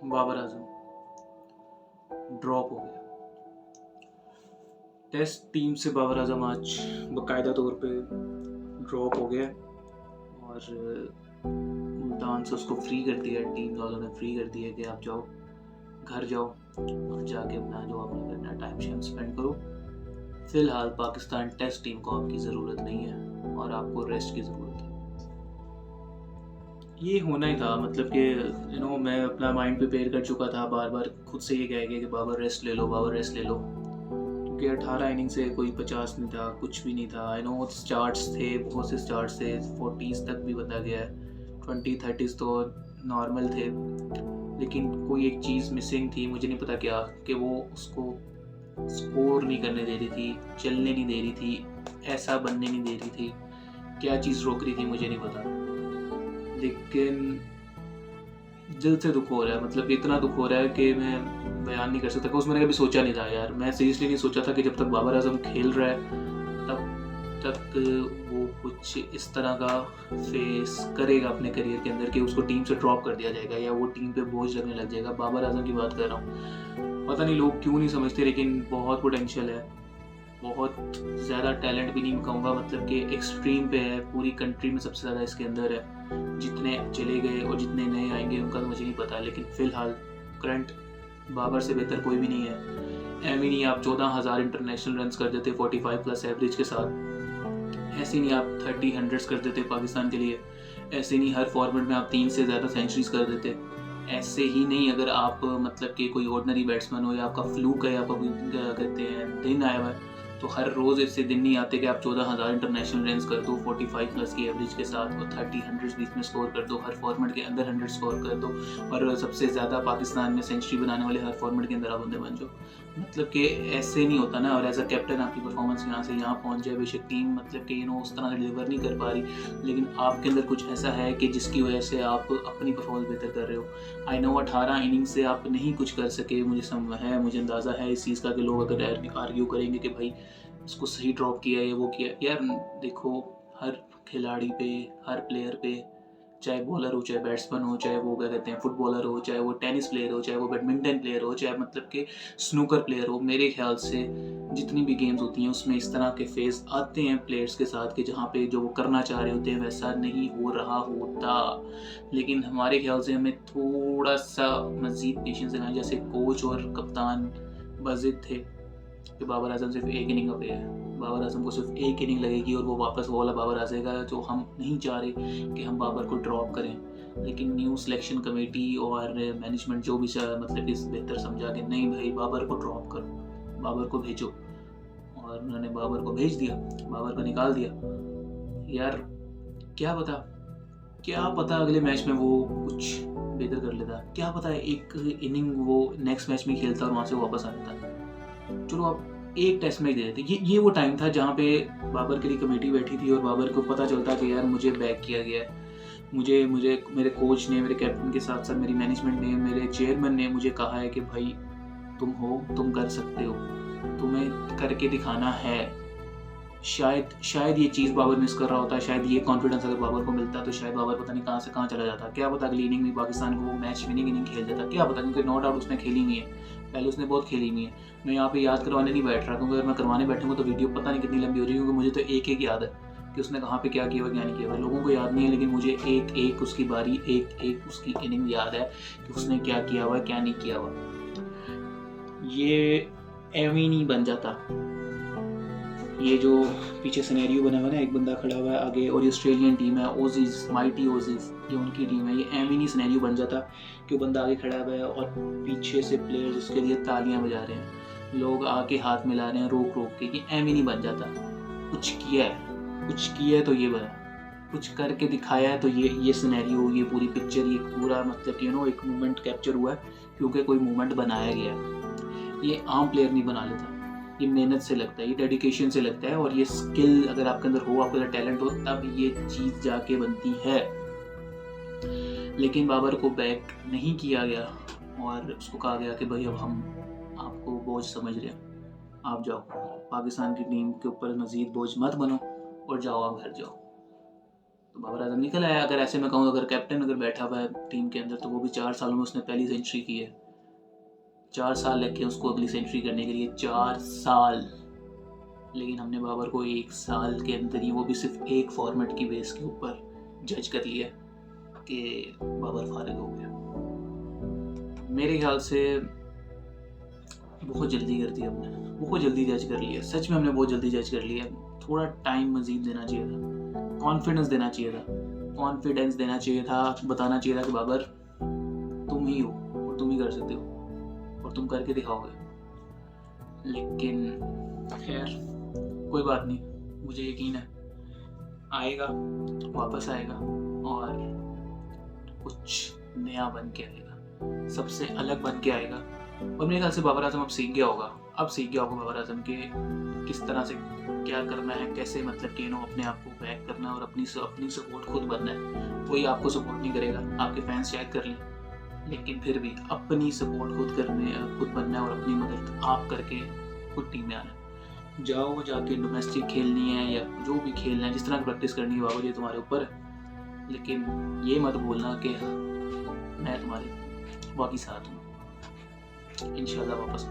Babar Azam drop हो गया। Test team से बाबर आजम आज बाकायदा तौर पे ड्रॉप हो गया और मुल्तान से उसको फ्री कर दिया। टीम वालों ने फ्री कर दिया कि आप जाओ, घर जाओ और जाके अपना जो आपने करना टाइम शाइम स्पेंड करो। फ़िलहाल पाकिस्तान टेस्ट टीम को आपकी ज़रूरत नहीं है और आपको रेस्ट की ज़रूरत है। ये होना ही था, मतलब कि मैं अपना माइंड प्रिपेयर कर चुका था, बार बार खुद से ये कह गया कि बाबर रेस्ट ले लो, बाबर रेस्ट ले लो, क्योंकि 18 इनिंग से कोई 50 नहीं था, कुछ भी नहीं था। आई नो स्टार्ट्स थे, बहुत से स्टार्ट्स थे, 40s तक भी बंदा गया है, 20-30s तो नॉर्मल थे, लेकिन कोई एक चीज़ मिसिंग थी, मुझे नहीं पता क्या, कि वो उसको स्कोर नहीं करने दे रही थी, चलने नहीं दे रही थी, ऐसा बनने नहीं दे रही थी। क्या चीज़ रोक रही थी मुझे नहीं पता, लेकिन दिल से दुख हो रहा है, मतलब इतना दुख हो रहा है कि मैं बयान नहीं कर सकता। उसमें मैंने कभी सोचा नहीं था यार, मैं सीरियसली नहीं सोचा था कि जब तक बाबर आजम खेल रहा है तब तक वो कुछ इस तरह का फेस करेगा अपने करियर के अंदर कि उसको टीम से ड्रॉप कर दिया जाएगा या वो टीम पे बोझ लगने लग जाएगा। बाबर आजम की बात कर रहा हूँ, पता नहीं लोग क्यों नहीं समझते, लेकिन बहुत पोटेंशियल है, बहुत ज़्यादा टैलेंट भी नहीं कहूँगा, मतलब कि एक्सट्रीम पे है, पूरी कंट्री में सबसे ज़्यादा इसके अंदर है। जितने चले गए और जितने नए आएंगे उनका तो मुझे नहीं पता, लेकिन फ़िलहाल करंट बाबर से बेहतर कोई भी नहीं है। एम ही नहीं आप 14,000 इंटरनेशनल रन कर देते 45 प्लस एवरेज के साथ, ऐसे नहीं आप 30 हंड्रेड्स कर देते पाकिस्तान के लिए, ऐसे नहीं हर फॉर्मेट में आप 3 से ज़्यादा सेंचुरीज कर देते, ऐसे ही नहीं अगर आप मतलब कि कोई ऑर्डिनरी बैट्समैन हो या आपका फ्लूक है, आपका क्या कहते हैं दिन आया हुआ है, तो हर रोज़ ऐसे दिन नहीं आते कि आप 14,000 इंटरनेशनल रन कर दो 45 प्लस की एवरेज के साथ और 30 हंड्रेड्स बीच में स्कोर कर दो, हर फॉर्मेट के अंदर 100 स्कोर कर दो और सबसे ज़्यादा पाकिस्तान में सेंचुरी बनाने वाले हर फॉर्मेट के अंदर आप बंदे बन जाओ। मतलब कि ऐसे नहीं होता ना, और एज अ कैप्टन आपकी परफॉर्मेंस यहाँ से यहाँ पहुँच जाए, बेशक टीम मतलब कि उस तरह डिलीवर नहीं कर पा रही, लेकिन आपके अंदर कुछ ऐसा है कि जिसकी वजह से आप अपनी परफॉर्मेंस बेहतर कर रहे हो। आई नो 18 इनिंग्स से आप नहीं कुछ कर सके, मुझे अंदाज़ा है इस चीज़ का कि लोग अगर आर्ग्यू करेंगे कि भाई इसको सही ड्रॉप किया है, वो किया यार, देखो हर खिलाड़ी पे, हर प्लेयर पे, चाहे बॉलर हो, चाहे बैट्समैन हो, चाहे वो क्या कहते हैं फुटबॉलर हो, चाहे वो टेनिस प्लेयर हो, चाहे वो बैडमिंटन प्लेयर हो, चाहे मतलब कि स्नूकर प्लेयर हो, मेरे ख्याल से जितनी भी गेम्स होती हैं उसमें इस तरह के फेज आते हैं प्लेयर्स के साथ कि जहाँ पे जो वो करना चाह रहे होते हैं वैसा नहीं हो रहा होता। लेकिन हमारे ख्याल से हमें थोड़ा सा मज़ीद पेशेंस देना, जैसे कोच और कप्तान बजिद थे कि बाबर आजम सिर्फ एक इनिंग अवे है, बाबर आजम को सिर्फ एक इनिंग लगेगी और वो वापस वो वाला बाबर आ जाएगा, जो हम नहीं चाह रहे कि हम बाबर को ड्रॉप करें। लेकिन न्यू सिलेक्शन कमेटी और मैनेजमेंट जो भी मतलब इस बेहतर समझा कि नहीं भाई बाबर को ड्रॉप करो, बाबर को भेजो, और उन्होंने बाबर को भेज दिया, बाबर को निकाल दिया। यार क्या पता, क्या पता अगले मैच में वो कुछ बेहतर कर लेता, क्या पता एक इनिंग वो नेक्स्ट मैच में खेलता और वहाँ से वापस आ जाता। चलो आप एक टेस्ट मैच दे देते। ये वो टाइम था जहाँ पे बाबर के लिए कमेटी बैठी थी और बाबर को पता चलता कि यार मुझे बैक किया गया है, मुझे मुझे मेरे कोच ने, मेरे कैप्टन के साथ साथ मेरी मैनेजमेंट ने, मेरे चेयरमैन ने मुझे कहा है कि भाई तुम हो, तुम कर सकते हो, तुम्हें करके दिखाना है। शायद ये चीज़ बाबर मिस कर रहा होता है, शायद ये कॉन्फिडेंस अगर बाबर को मिलता तो शायद बाबर पता नहीं कहाँ से कहाँ चला जाता, क्या पता अगली इनिंग में पाकिस्तान को वो मैच विनिंग इनिंग खेल देता, क्या पता, क्योंकि नो डाउट उसने खेली नहीं है, पहले उसने बहुत खेली नहीं है। मैं यहाँ पे याद करवाने नहीं बैठ रहा, क्योंकि अगर मैं करवाने बैठूंगा तो वीडियो पता नहीं कितनी लंबी हो रही है, क्योंकि मुझे तो एक एक याद है कि उसने कहाँ पे क्या किया हुआ क्या नहीं किया हुआ, लोगों को याद नहीं है, लेकिन मुझे एक एक उसकी बारी, एक एक उसकी इनिंग याद है कि उसने क्या किया हुआ क्या नहीं किया हुआ। ये एम ही नहीं बन जाता। ये जो पीछे सिनेरियो बना हुआ है ना, एक बंदा खड़ा हुआ है आगे और ये ऑस्ट्रेलियन टीम है, ओजीज, माइटी ओजीज, ये उनकी टीम है, ये एम ही नहीं सिनेरियो बन जाता कि वो बंदा आगे खड़ा हुआ है और पीछे से प्लेयर्स उसके लिए तालियां बजा रहे हैं, लोग आके हाथ मिला रहे हैं रोक रोक के, ये एम ही नहीं बन जाता। कुछ किया है, कुछ किया है तो ये बना, कुछ करके दिखाया है तो ये सिनेरियो, ये पूरी पिक्चर, ये पूरा मतलब कि एक मोमेंट कैप्चर हुआ है, क्योंकि कोई मोमेंट बनाया गया है। ये आम प्लेयर नहीं बना लेता, ये मेहनत से लगता है, ये डेडिकेशन से लगता है, और ये स्किल अगर आपके अंदर हो, आपके अंदर टैलेंट हो, तब ये चीज़ जाके बनती है। लेकिन बाबर को बैक नहीं किया गया और उसको कहा गया कि भाई अब हम आपको बोझ समझ रहे हैं, आप जाओ, पाकिस्तान की टीम के ऊपर मज़ीद बोझ मत बनो और जाओ आप घर जाओ। तो बाबर आजम निकल आया। अगर ऐसे मैं कहूँ, अगर कैप्टन अगर बैठा हुआ है टीम के अंदर, तो वो भी 4 सालों में उसने पहली सेंचुरी की है। 4 साल लग गए उसको अगली सेंचुरी करने के लिए, 4 साल। लेकिन हमने बाबर को 1 साल के अंदर ही, वो भी सिर्फ एक फॉर्मेट की बेस के ऊपर जज कर लिया कि बाबर फारिग हो गया। मेरे ख्याल से बहुत जल्दी कर दिया हमने, बहुत जल्दी जज कर लिया। सच में हमने बहुत जल्दी जज कर लिया। थोड़ा टाइम मजीद देना चाहिए था, कॉन्फिडेंस देना चाहिए था, कॉन्फिडेंस देना चाहिए था, बताना चाहिए था कि बाबर तुम ही हो और तुम ही कर सकते हो और तुम करके दिखाओगे। लेकिन खैर कोई बात नहीं, मुझे यकीन है आएगा, वापस आएगा और कुछ नया बन के आएगा, सबसे अलग बन के आएगा। और मेरे ख्याल से बाबर आजम अब सीख गया होगा, बाबर आजम के किस तरह से क्या करना है, कैसे मतलब कि अपने आप को बैक करना है और अपनी सपोर्ट खुद बनना है। कोई आपको सपोर्ट नहीं करेगा, आपके फैंस चेक कर लें, लेकिन फिर भी अपनी सपोर्ट खुद बनना है और अपनी मदद आप करके खुद टीम में आना है। जाओ, जाके डोमेस्टिक खेलनी है या जो भी खेलना है, जिस तरह की प्रैक्टिस करनी है बाबू जी तुम्हारे ऊपर है। लेकिन ये मत बोलना कि मैं तुम्हारे बाकी साथ हूँ। इंशाल्लाह वापस